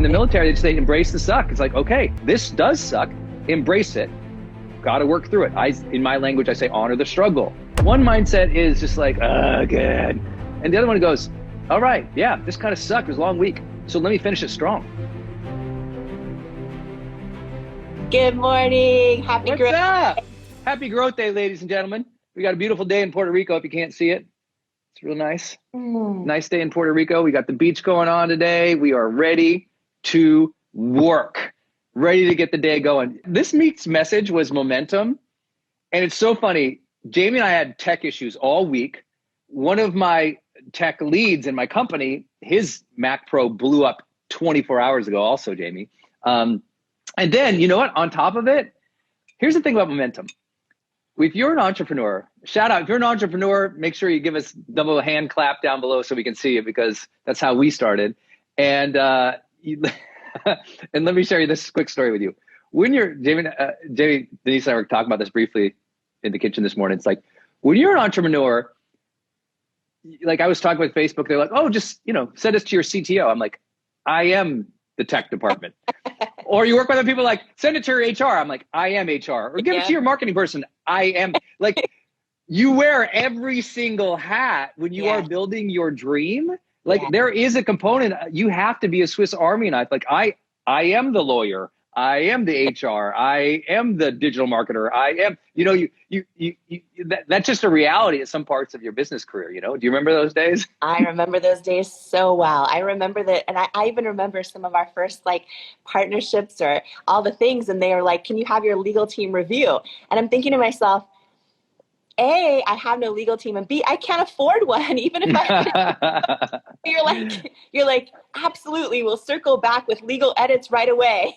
the military, they say embrace the suck. It's like, okay, this does suck. Embrace it. Got to work through it. In my language, I say honor the struggle. One mindset is just like, good. And the other one goes, all right, yeah, this kind of sucked. It was a long week. So let me finish it strong. Good morning. Happy Growth Day. Happy Growth Day, ladies and gentlemen. We got a beautiful day in Puerto Rico if you can't see it. It's real nice. Nice day in Puerto Rico. We got the beach going on today. We are ready to work, ready to get the day going. This week's message was momentum. And it's so funny. Jamie and I had tech issues all week. One of my tech leads in my company, his Mac Pro blew up 24 hours ago also, Jamie. And then, you know what? On top of it, here's the thing about momentum. If you're an entrepreneur, shout out. If you're an entrepreneur, make sure you give us double hand clap down below so we can see it, because that's how we started. And and let me share you this quick story with you. When you're, Jamie, Denise and I were talking about this briefly in the kitchen this morning. It's like, when you're an entrepreneur, like I was talking with Facebook, they're like, oh, just, send us to your CTO. I'm like, I am the tech department. Or you work with other people like, send it to your HR. I'm like, I am HR. Or give it to your marketing person. I am. Like, you wear every single hat when you are building your dream. Like, there is a component. You have to be a Swiss Army knife. Like, I am the lawyer. I am the HR. I am the digital marketer. I am, that's just a reality at some parts of your business career. Do you remember those days? I remember those days so well. I remember that. And I even remember some of our first partnerships or all the things. And they were like, can you have your legal team review? And I'm thinking to myself, A, I have no legal team, and B, I can't afford one, even if I. You're like, absolutely, we'll circle back with legal edits right away.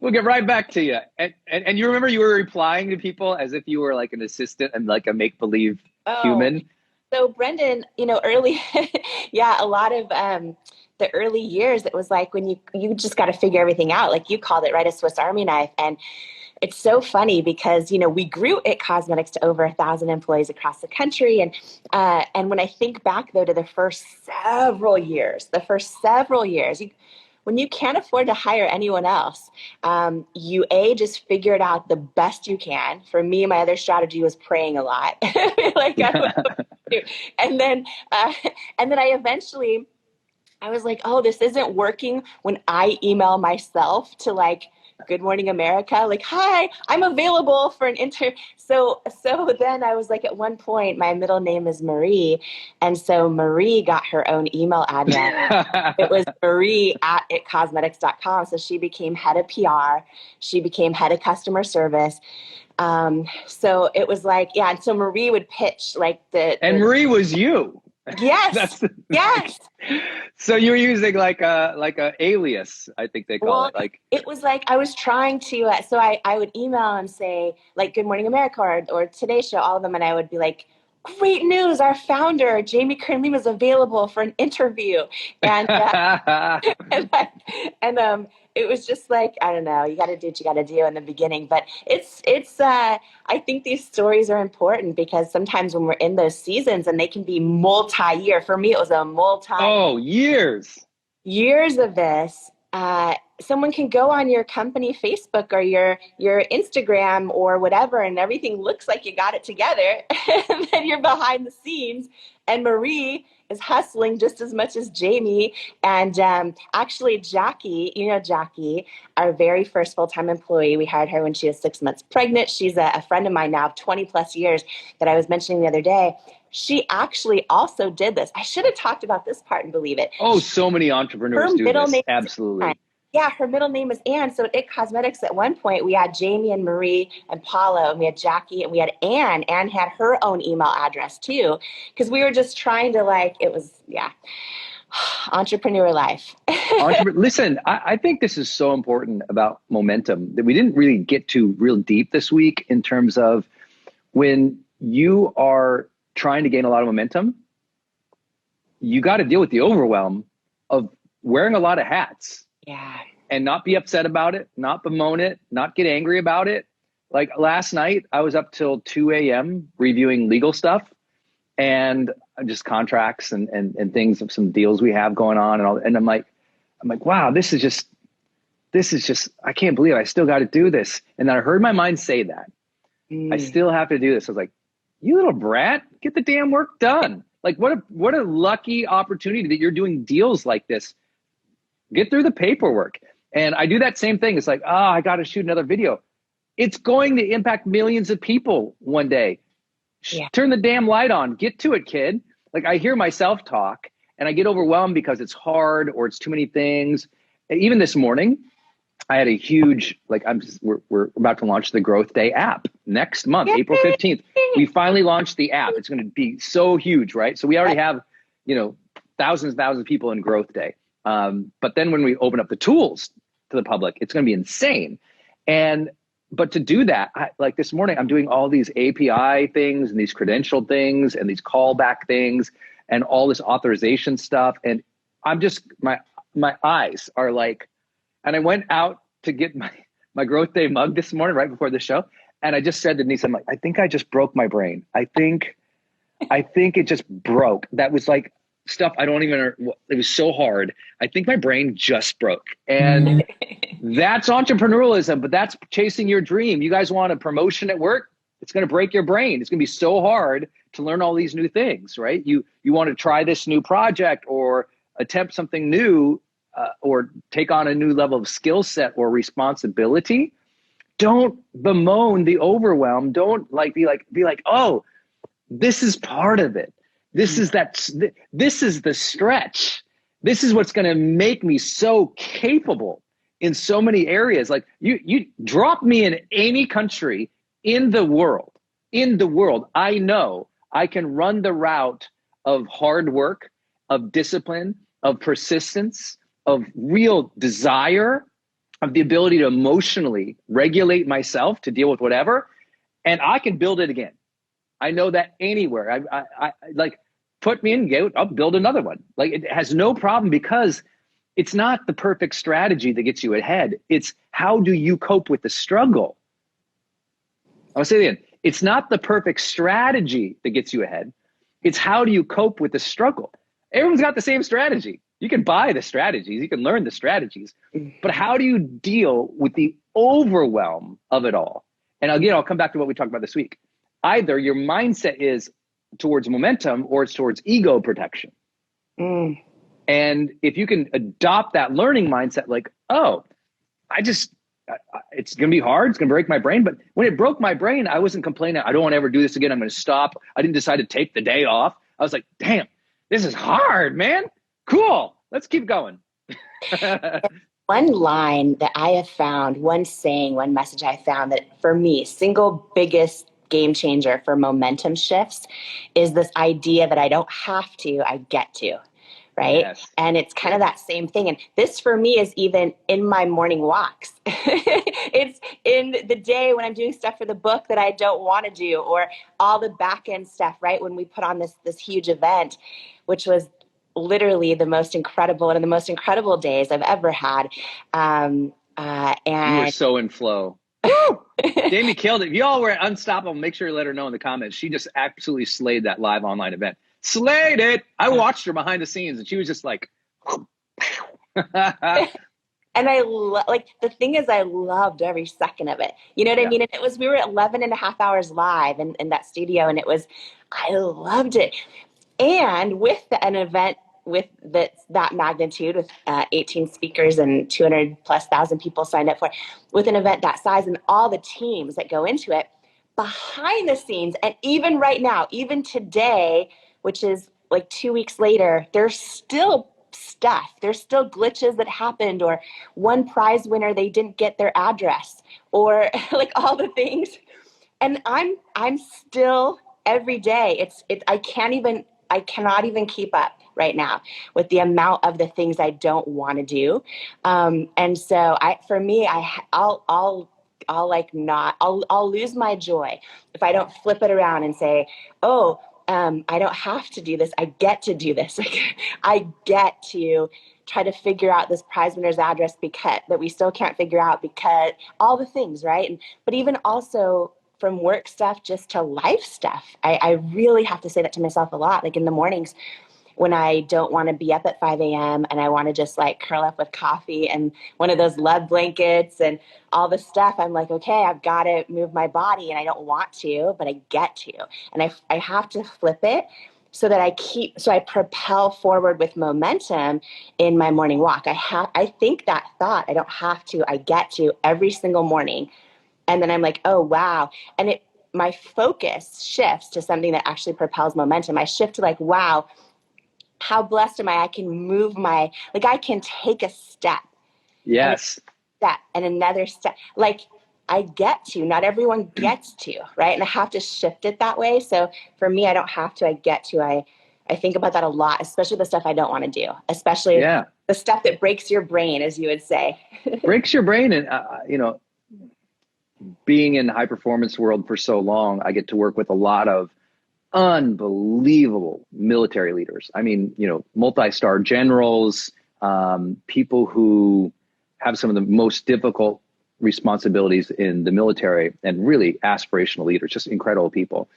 We'll get right back to you. And you remember you were replying to people as if you were like an assistant and like a make-believe human. So Brendon, early, a lot of the early years, it was like when you just got to figure everything out. Like you called it, right, a Swiss Army knife. And it's so funny because, we grew IT Cosmetics to over 1,000 employees across the country. And when I think back, though, to the first several years, when you can't afford to hire anyone else, you just figure it out the best you can. For me, my other strategy was praying a lot. And then I was like, oh, this isn't working when I email myself to Good Morning America, hi, I'm available for an interview. So then I was like, at one point, my middle name is Marie. And so Marie got her own email address. It was marie@itcosmetics.com. So she became head of PR. She became head of customer service. So it was and so Marie would pitch And Marie was you. Yes. Yes. So you were using like a alias, I think they call it. It was I was trying to. So I would email and say Good Morning America or Today Show, all of them, and I would be like, great news! Our founder Jamie Kern Lima is available for an interview, and it was just I don't know. You got to do what you got to do in the beginning, but it's. I think these stories are important because sometimes when we're in those seasons and they can be multi-year. For me, it was a years of this. Someone can go on your company Facebook or your Instagram or whatever, and everything looks like you got it together, and then you're behind the scenes. And Marie is hustling just as much as Jamie. And actually, Jackie, Jackie, our very first full-time employee, we hired her when she was 6 months pregnant. She's a friend of mine now of 20 plus years that I was mentioning the other day. She actually also did this. I should have talked about this part and believe it. Oh, so many entrepreneurs do this. Absolutely. Yeah, her middle name is Anne. So at IT Cosmetics at one point, we had Jamie and Marie and Paula, and we had Jackie, and we had Anne. Anne had her own email address too, because we were just trying to entrepreneur life. Listen, I think this is so important about momentum that we didn't really get to real deep this week in terms of when you are trying to gain a lot of momentum, you got to deal with the overwhelm of wearing a lot of hats. Yeah. And not be upset about it, not bemoan it, not get angry about it. Like last night, I was up till 2 a.m. reviewing legal stuff and just contracts and things of some deals we have going on. And I'm like, I'm like, wow, this is just, I can't believe I still got to do this. And then I heard my mind say that. I still have to do this. I was like, you little brat, get the damn work done. Like, what a lucky opportunity that you're doing deals like this. Get through the paperwork. And I do that same thing. It's like, I got to shoot another video. It's going to impact millions of people one day. Yeah. Turn the damn light on. Get to it, kid. Like, I hear myself talk and I get overwhelmed because it's hard or it's too many things. And even this morning, I had a huge, like, we're about to launch the GrowthDay app next month, Yay! April 15th. We finally launched the app. It's going to be so huge, right? So we already have, thousands of people in GrowthDay. But then when we open up the tools to the public, it's going to be insane. But to do that, like this morning, I'm doing all these API things and these credential things and these callback things and all this authorization stuff. And I'm just, my eyes are like, and I went out to get my GrowthDay mug this morning, right before the show. And I just said to Denise, I'm like, I think I just broke my brain. I think it just broke. That was like stuff I don't even, it was so hard. I think my brain just broke. And that's entrepreneurialism, but that's chasing your dream. You guys want a promotion at work? It's going to break your brain. It's going to be so hard to learn all these new things, right? You want to try this new project or attempt something new, or take on a new level of skill set or responsibility. Don't bemoan the overwhelm. Don't be like, oh, this is part of it. This is the stretch. This is what's going to make me so capable in so many areas. Like you drop me in any country in the world, I know I can run the route of hard work, of discipline, of persistence, of real desire, of the ability to emotionally regulate myself to deal with whatever, and I can build it again. I know that anywhere. I like, put me in, I'll build another one. Like, it has no problem, because it's not the perfect strategy that gets you ahead. It's how do you cope with the struggle? I'll say it again. It's not the perfect strategy that gets you ahead. It's how do you cope with the struggle? Everyone's got the same strategy. You can buy the strategies, you can learn the strategies, but how do you deal with the overwhelm of it all? And again, I'll come back to what we talked about this week. Either your mindset is towards momentum or it's towards ego protection. And if you can adopt that learning mindset, like, oh, it's going to be hard. It's going to break my brain. But when it broke my brain, I wasn't complaining. I don't want to ever do this again. I'm going to stop. I didn't decide to take the day off. I was like, damn, this is hard, man. Cool. Let's keep going. One line that I have found, one saying, one message I found that for me, single biggest game changer for momentum shifts is this idea that I don't have to, I get to. Right. Yes. And it's kind of that same thing. And this for me is even in my morning walks. It's in the day when I'm doing stuff for the book that I don't want to do, or all the back end stuff, right? When we put on this huge event, which was literally the most incredible, one of the most incredible days I've ever had. And you were so in flow. Jamie killed it. If y'all were unstoppable, make sure you let her know in the comments. She just absolutely slayed that live online event. Slayed it. I watched her behind the scenes and she was just like, and I like, the thing is, I loved every second of it. You know what I mean? And we were 11 and a half hours live in that studio, and I loved it. And with an event with that magnitude, with 18 speakers and 200,000+ people signed up for it, with an event that size and all the teams that go into it, behind the scenes, and even right now, even today, which is like 2 weeks later, there's still stuff. There's still glitches that happened, or one prize winner, they didn't get their address, or like all the things. And I'm still every day. I cannot even keep up right now with the amount of the things I don't want to do. And so I'll lose my joy if I don't flip it around and say, oh, I don't have to do this. I get to do this. I get to try to figure out this prize winner's address that we still can't figure out, because all the things, right? But even also from work stuff just to life stuff, I really have to say that to myself a lot. Like in the mornings, when I don't want to be up at 5 a.m. and I want to just like curl up with coffee and one of those love blankets and all this stuff, I'm like, okay, I've got to move my body and I don't want to, but I get to. And I have to flip it so that I propel forward with momentum in my morning walk. I think that thought, I don't have to, I get to every single morning. And then I'm like, oh, wow. And my focus shifts to something that actually propels momentum. I shift to like, wow, how blessed am I? I can move I can take a step. Yes. And another step. Like I get to, not everyone gets to, right? And I have to shift it that way. So for me, I don't have to, I get to. I think about that a lot, especially the stuff I don't want to do, especially the stuff that breaks your brain, as you would say. Breaks your brain. And, being in the high performance world for so long, I get to work with a lot of unbelievable military leaders. I mean, multi-star generals, people who have some of the most difficult responsibilities in the military, and really aspirational leaders, just incredible people.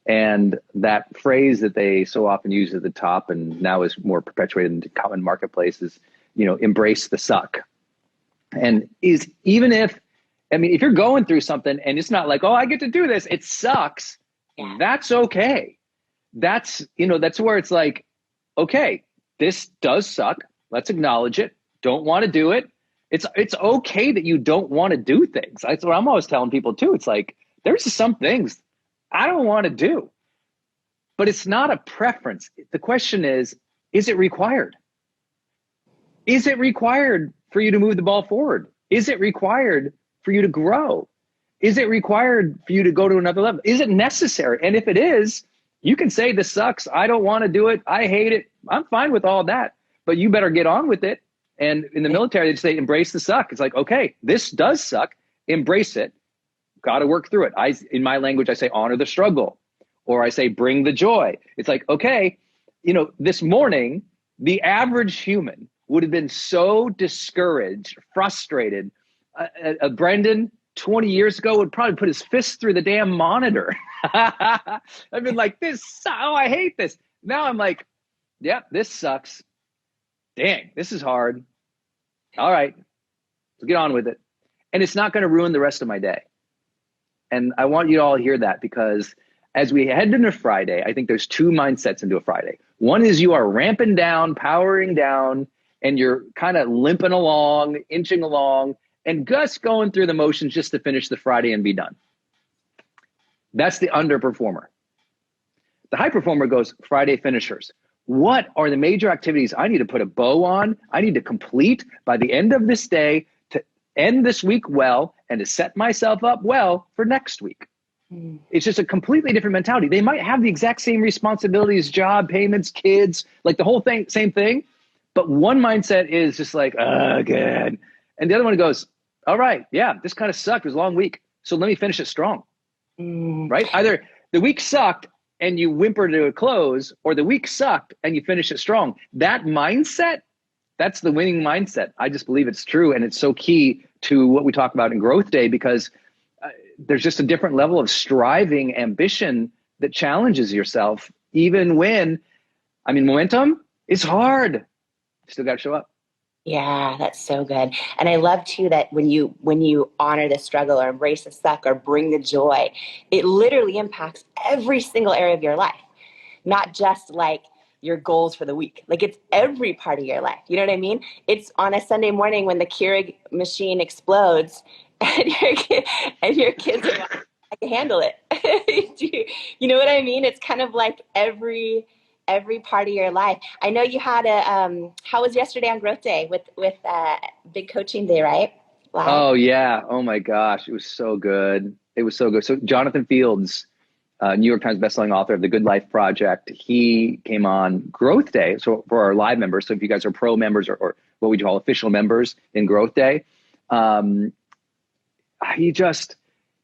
And that phrase that they so often use at the top and now is more perpetuated in the common marketplace is, embrace the suck. And if you're going through something and it's not like, oh, I get to do this, it sucks. Yeah. That's okay. That's where it's like, okay, this does suck. Let's acknowledge it. Don't want to do it. It's okay that you don't want to do things. That's what I'm always telling people too. It's like, there's some things I don't want to do, but it's not a preference. The question is it required? Is it required for you to move the ball forward? Is it required for you to grow? Is it required for you to go to another level? Is it necessary? And if it is, you can say this sucks. I don't want to do it. I hate it. I'm fine with all that, but you better get on with it. And in the military, they say, embrace the suck. It's like, okay, this does suck. Embrace it. Got to work through it. In my language, I say, honor the struggle, or I say, bring the joy. It's like, okay, this morning, the average human would have been so discouraged, frustrated. Brendon 20 years ago would probably put his fist through the damn monitor. I've been like, I hate this. Now I'm like, yep, this sucks. Dang, this is hard. All right, let's get on with it. And it's not going to ruin the rest of my day. And I want you to all hear that, because as we head into Friday, I think there's two mindsets into a Friday. One is you are ramping down, powering down, and you're kind of limping along, inching along, and just going through the motions just to finish the Friday and be done. That's the underperformer. The high performer goes, Friday finishers. What are the major activities I need to put a bow on? I need to complete by the end of this day to end this week well and to set myself up well for next week. It's just a completely different mentality. They might have the exact same responsibilities, job, payments, kids, like the whole thing, same thing. But one mindset is just like, good. And the other one goes, all right, yeah, this kind of sucked. It was a long week. So let me finish it strong, right? Either the week sucked and you whimper to a close, or the week sucked and you finish it strong. That mindset, that's the winning mindset. I just believe it's true. And it's so key to what we talk about in Growth Day, because there's just a different level of striving ambition that challenges yourself, even when, momentum is hard. You still got to show up. Yeah, that's so good. And I love too that when you honor the struggle or embrace the suck or bring the joy, it literally impacts every single area of your life, not just like your goals for the week. Like it's every part of your life. You know what I mean? It's on a Sunday morning when the Keurig machine explodes and your kids are like, I can handle it. You know what I mean? It's kind of like every part of your life. I know you had how was yesterday on Growth Day with big coaching day, right? Wow. Oh yeah. Oh my gosh. It was so good. It was so good. So Jonathan Fields, New York Times bestselling author of The Good Life Project, he came on Growth Day. So for our live members, so if you guys are pro members or what we call official members in Growth Day,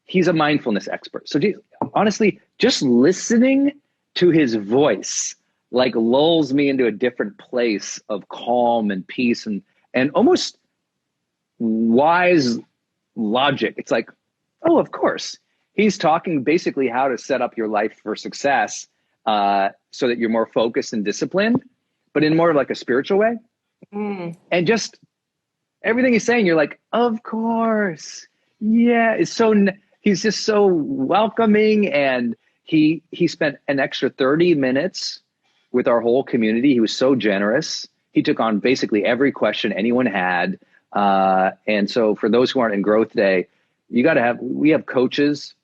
he's a mindfulness expert. So honestly, just listening to his voice like lulls me into a different place of calm and peace and almost wise logic. It's like, oh, of course. He's talking basically how to set up your life for success so that you're more focused and disciplined. but in more of like a spiritual way. And just everything he's saying, you're like, of course. Yeah. He's just so welcoming. And he spent an extra 30 minutes with our whole community. He was so generous. He took on basically every question anyone had. And so for those who aren't in Growth Day, we have coaches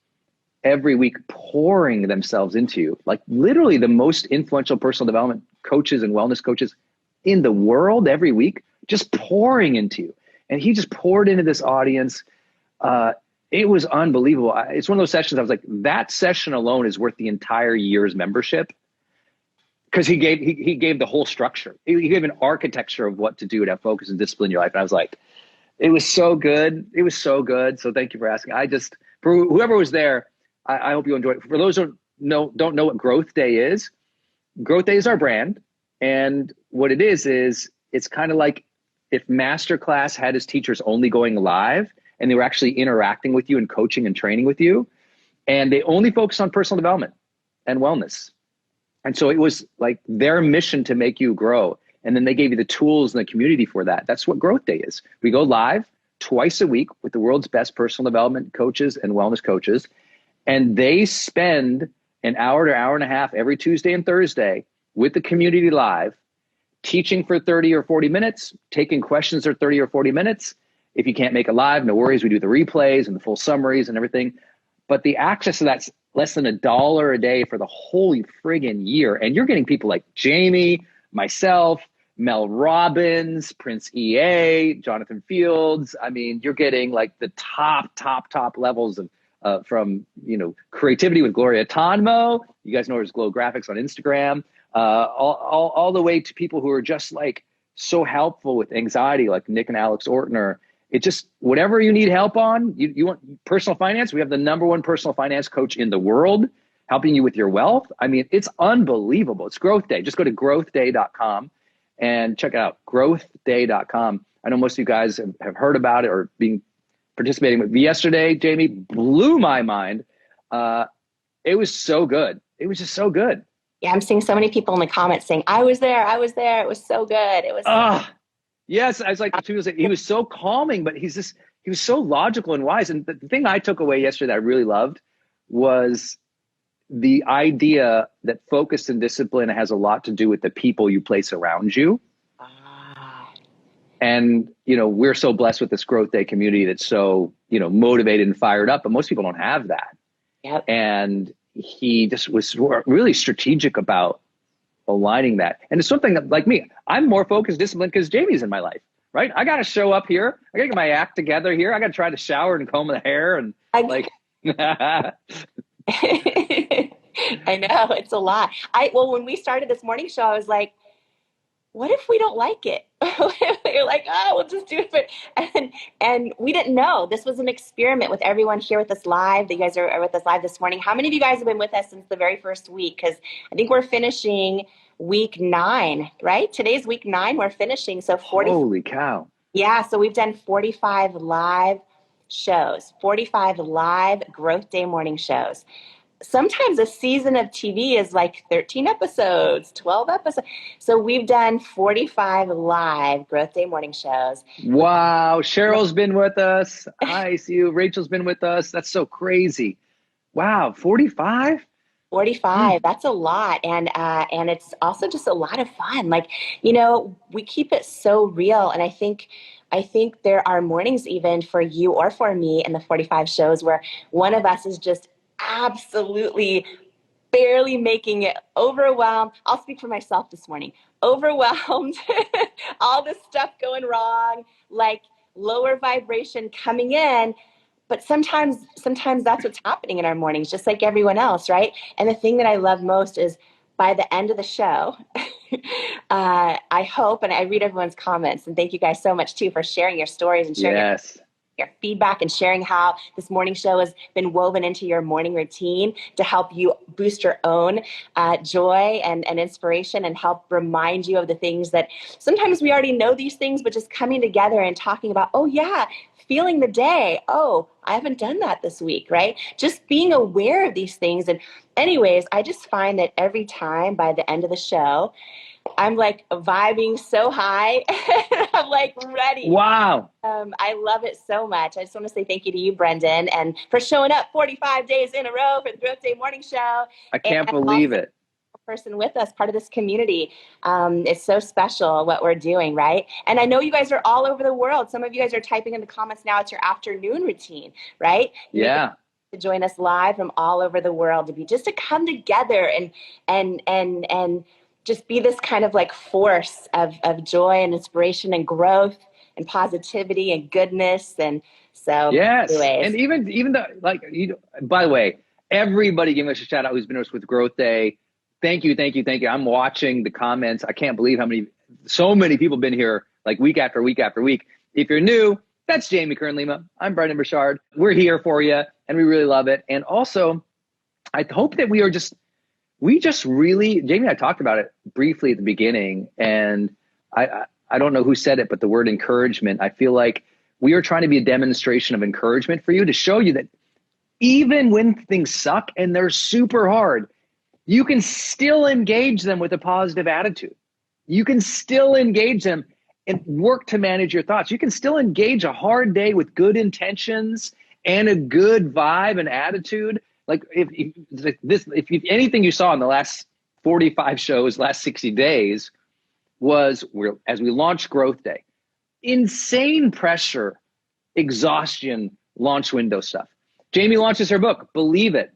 every week pouring themselves into you, like literally the most influential personal development coaches and wellness coaches in the world every week, just pouring into you. And he just poured into this audience. It was unbelievable. It's one of those sessions I was like, that session alone is worth the entire year's membership. Because he gave the whole structure. He gave an architecture of what to do to have focus and discipline in your life. And I was like, it was so good. It was so good. So thank you for asking. For whoever was there, I hope you enjoyed it. For those who don't know what Growth Day is our brand. And what it is it's kind of like if Masterclass had his teachers only going live and they were actually interacting with you and coaching and training with you. And they only focus on personal development and wellness. And so it was like their mission to make you grow. And then they gave you the tools and the community for that. That's what Growth Day is. We go live twice a week with the world's best personal development coaches and wellness coaches. And they spend an hour to hour and a half every Tuesday and Thursday with the community live, teaching for 30 or 40 minutes, taking questions for 30 or 40 minutes. If you can't make it live, no worries. We do the replays and the full summaries and everything. But the access to that's less than $1 a day for the whole friggin' year. And you're getting people like Jamie, myself, Mel Robbins, Prince EA, Jonathan Fields. I mean, you're getting like the top levels of from, creativity with Gloria Tonmo. You guys know her as Glow Graphics on Instagram. All the way to people who are just like so helpful with anxiety, like Nick and Alex Ortner. It just, whatever you need help on, you want personal finance. We have the #1 personal finance coach in the world helping you with your wealth. I mean, it's unbelievable. It's Growth Day. Just go to growthday.com and check it out, growthday.com. I know most of you guys have heard about it or participating with me yesterday. Jamie blew my mind. It was so good. It was just so good. Yeah, I'm seeing so many people in the comments saying, I was there. It was so good. It was yes, I was like, he was so calming, but he was so logical and wise. And the thing I took away yesterday that I really loved was the idea that focus and discipline has a lot to do with the people you place around you. And, we're so blessed with this Growth Day community that's so, motivated and fired up, but most people don't have that. Yep. And he just was really strategic about aligning that. And it's something that, like me, I'm more focused, disciplined because Jamie's in my life, right? I got to show up here. I got to get my act together here. I got to try to shower and comb the hair and like. I know, it's a lot. When we started this morning show, I was like, what if we don't like it? You're like, we'll just do it. And we didn't know. This was an experiment with everyone here with us live. You guys are with us live this morning. How many of you guys have been with us since the very first week? Because I think we're finishing week 9, right? Today's week 9. We're finishing. So 40. Holy cow. Yeah. So we've done 45 live shows, 45 live Growth Day morning shows. Sometimes a season of TV is like 13 episodes, 12 episodes. So we've done 45 live Growth Day morning shows. Wow. Cheryl's been with us. I see you. Rachel's been with us. That's so crazy. Wow. 45? 45. That's a lot. And it's also just a lot of fun. Like, we keep it so real. And I think there are mornings even for you or for me in the 45 shows where one of us is just absolutely barely making it, overwhelmed. I'll speak for myself this morning. Overwhelmed, all this stuff going wrong, like lower vibration coming in. But sometimes that's what's happening in our mornings, just like everyone else, right? And the thing that I love most is by the end of the show, I hope, and I read everyone's comments, and thank you guys so much too for sharing your stories and sharing your feedback and sharing how this morning show has been woven into your morning routine to help you boost your own joy and inspiration and help remind you of the things that sometimes we already know these things, but just coming together and talking about, feeling the day. Oh, I haven't done that this week, right? Just being aware of these things. And anyways, I just find that every time by the end of the show, I'm like vibing so high. I'm like ready. Wow. I love it so much. I just want to say thank you to you, Brendon, and for showing up 45 days in a row for the GrowthDay Morning Show. I can't and believe it. Person with us, part of this community. It's so special what we're doing, right? And I know you guys are all over the world. Some of you guys are typing in the comments now. It's your afternoon routine, right? Yeah. To join us live from all over the world to come together and just be this kind of like force of joy and inspiration and growth and positivity and goodness. And so, yes. anyways. And even the, like, by the way, everybody give us a shout out who's been with us with GrowthDay. Thank you. I'm watching the comments. I can't believe so many people have been here like week after week after week. If you're new, that's Jamie Kern Lima. I'm Brendon Burchard. We're here for you and we really love it. And also, I hope that we just really, Jamie and I talked about it briefly at the beginning, and I don't know who said it, but the word encouragement, I feel like we are trying to be a demonstration of encouragement for you, to show you that even when things suck and they're super hard, you can still engage them with a positive attitude. You can still engage them and work to manage your thoughts. You can still engage a hard day with good intentions and a good vibe and attitude. Like if anything you saw in the last 45 shows, last 60 days, was as we launched GrowthDay, insane pressure, exhaustion, launch window stuff. Jamie launches her book, Believe It,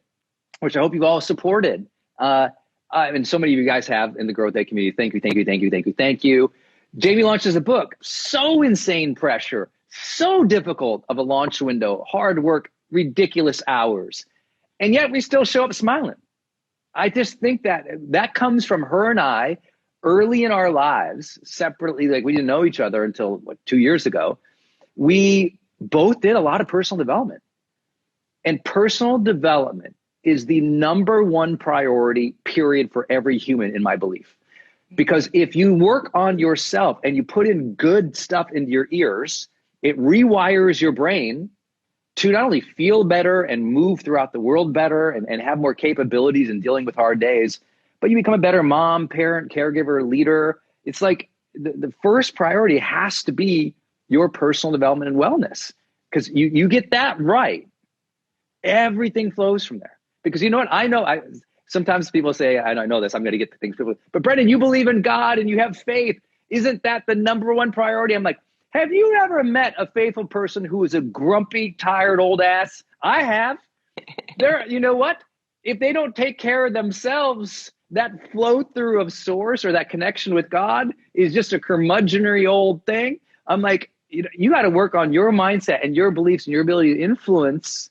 which I hope you've all supported. And so many of you guys have in the GrowthDay community. Thank you. Jamie launches a book, so insane pressure, so difficult of a launch window, hard work, ridiculous hours. And yet we still show up smiling. I just think that comes from her and I early in our lives, separately. Like, we didn't know each other until 2 years ago. We both did a lot of personal development. And personal development is the number one priority, period, for every human, in my belief. Because if you work on yourself and you put in good stuff into your ears, it rewires your brain to not only feel better and move throughout the world better and have more capabilities in dealing with hard days, but you become a better mom, parent, caregiver, leader. It's like the first priority has to be your personal development and wellness. Because you get that right, everything flows from there. Because you know what? Sometimes people say, I know this, I'm going to get the things people, but Brendon, you believe in God and you have faith. Isn't that the number one priority? I'm like, have you ever met a faithful person who is a grumpy, tired old ass? I have. You know what? If they don't take care of themselves, that flow through of source or that connection with God is just a curmudgeonly old thing. I'm like, you got to work on your mindset and your beliefs and your ability to influence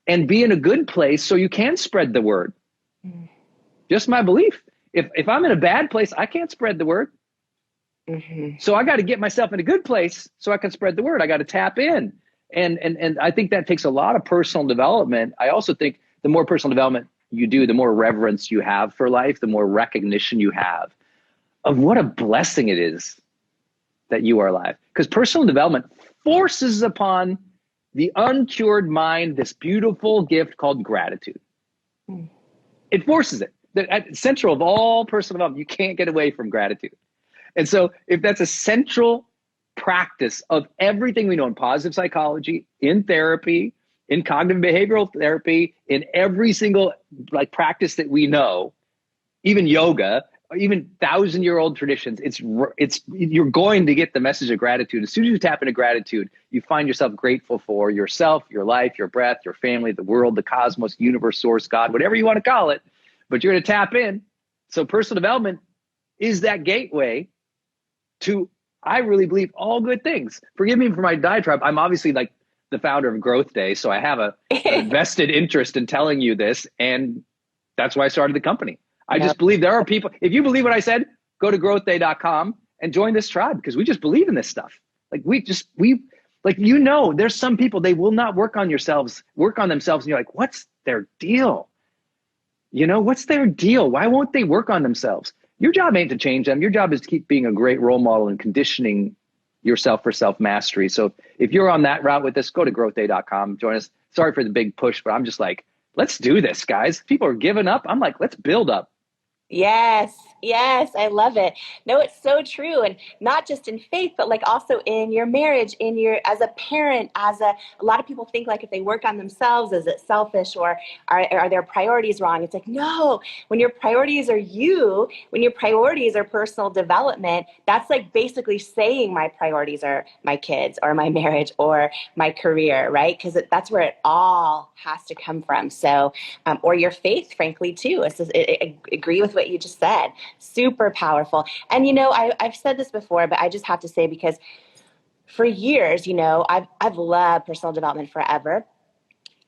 and be in a good place so you can spread the word. Just my belief. If I'm in a bad place, I can't spread the word. Mm-hmm. So I got to get myself in a good place so I can spread the word. I got to tap in. And I think that takes a lot of personal development. I also think the more personal development you do, the more reverence you have for life, the more recognition you have of what a blessing it is that you are alive. Because personal development forces upon the uncured mind this beautiful gift called gratitude. It forces it. At the central of all personal development, you can't get away from gratitude. And so if that's a central practice of everything we know in positive psychology, in therapy, in cognitive behavioral therapy, in every single practice that we know, even yoga, even 1,000-year-old traditions, you're going to get the message of gratitude. As soon as you tap into gratitude, you find yourself grateful for yourself, your life, your breath, your family, the world, the cosmos, universe, source, God, whatever you want to call it, but you're going to tap in. So personal development is that gateway to, I really believe, all good things. Forgive me for my diatribe. I'm obviously the founder of GrowthDay, so I have a vested interest in telling you this, and that's why I started the company. I just believe there are people, if you believe what I said, go to growthday.com and join this tribe, because we just believe in this stuff. There's some people, they will not work on themselves, and you're like, what's their deal? What's their deal? Why won't they work on themselves? Your job ain't to change them. Your job is to keep being a great role model and conditioning yourself for self-mastery. So if you're on that route with this, go to growthday.com, join us. Sorry for the big push, but I'm just like, let's do this, guys. People are giving up. I'm like, let's build up. Yes, yes, I love it. No, it's so true. And not just in faith, but like also in your marriage, in your, as a parent, a lot of people think like if they work on themselves, is it selfish or are their priorities wrong? It's like, no, when your priorities are you, when your priorities are personal development, that's like basically saying my priorities are my kids or my marriage or my career, right? Because that's where it all has to come from. So, or your faith, frankly, too. I agree with what you just said. Super powerful. And, I've said this before, but I just have to say, because for years, I've loved personal development forever.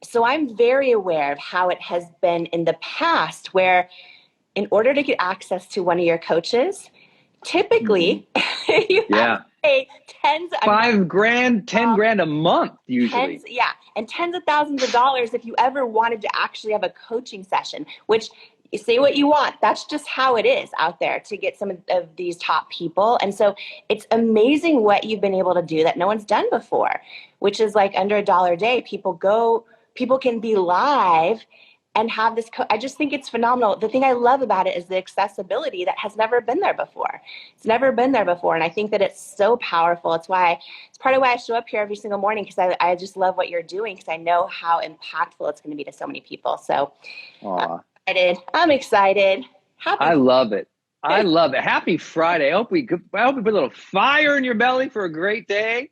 So I'm very aware of how it has been in the past where in order to get access to one of your coaches, typically you have to pay tens of $5,000, $10,000 a month usually. And tens of thousands of dollars if you ever wanted to actually have a coaching session, which you say what you want. That's just how it is out there to get some of these top people. And so it's amazing what you've been able to do that no one's done before, which is like under $1 a day. People can be live and have this. I just think it's phenomenal. The thing I love about it is the accessibility that has never been there before. It's never been there before. And I think that it's so powerful. It's part of why I show up here every single morning, because I just love what you're doing, because I know how impactful it's going to be to so many people. So I'm excited. I love it. I love it. Happy Friday. I hope we put a little fire in your belly for a great day.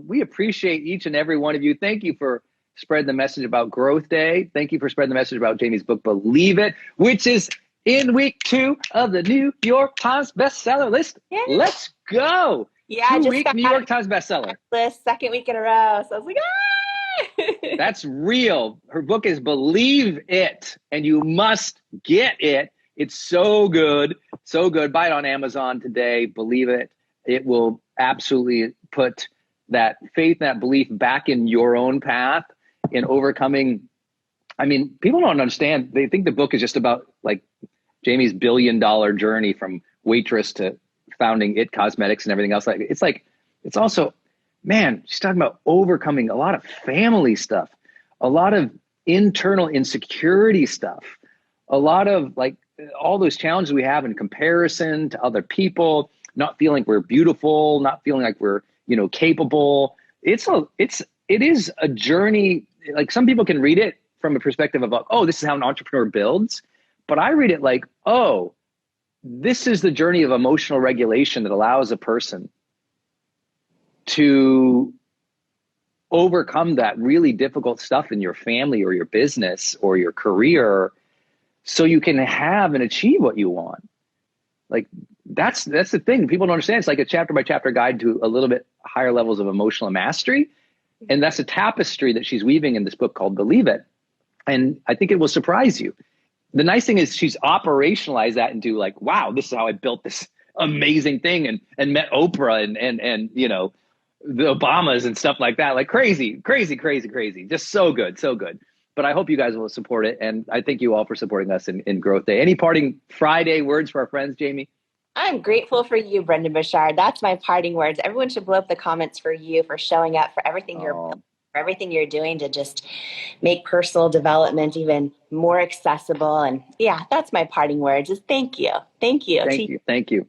We appreciate each and every one of you. Thank you for spreading the message about GrowthDay. Thank you for spreading the message about Jamie's book, Believe It, which is in week 2 of the New York Times bestseller list. Yeah. Let's go. Yeah, 2-week New York Times bestseller. List, second week in a row. So I was like, ah! That's real. Her book is Believe It, and you must get it. It's so good. So good. Buy it on Amazon today. Believe it. It will absolutely put that faith, that belief back in your own path in overcoming. I mean, people don't understand. They think the book is just about like Jamie's $1 billion journey from waitress to founding It Cosmetics and everything else. It's also, man, she's talking about overcoming a lot of family stuff, a lot of internal insecurity stuff, a lot of like all those challenges we have in comparison to other people, not feeling we're beautiful, not feeling like we're, capable. It is a journey. Like some people can read it from a perspective of, oh, this is how an entrepreneur builds. But I read it like, oh, this is the journey of emotional regulation that allows a person to overcome that really difficult stuff in your family or your business or your career so you can have and achieve what you want. Like that's the thing. People don't understand. It's like a chapter by chapter guide to a little bit higher levels of emotional mastery. And that's a tapestry that she's weaving in this book called Believe It. And I think it will surprise you. The nice thing is she's operationalized that into like, wow, this is how I built this amazing thing and met Oprah and the Obamas and stuff like that. Like crazy. Just so good, so good. But I hope you guys will support it. And I thank you all for supporting us in GrowthDay. Any parting Friday words for our friends, Jamie? I'm grateful for you, Brendon Burchard. That's my parting words. Everyone should blow up the comments for you, for showing up, for everything for everything you're doing to just make personal development even more accessible. And yeah, that's my parting words. Is thank you. Thank you. Thank you.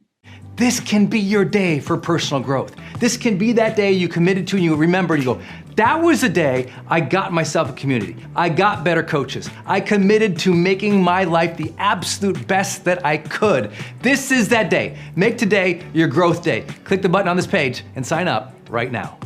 This can be your day for personal growth. This can be that day you committed to and you remember and you go, that was the day I got myself a community. I got better coaches. I committed to making my life the absolute best that I could. This is that day. Make today your growth day. Click the button on this page and sign up right now.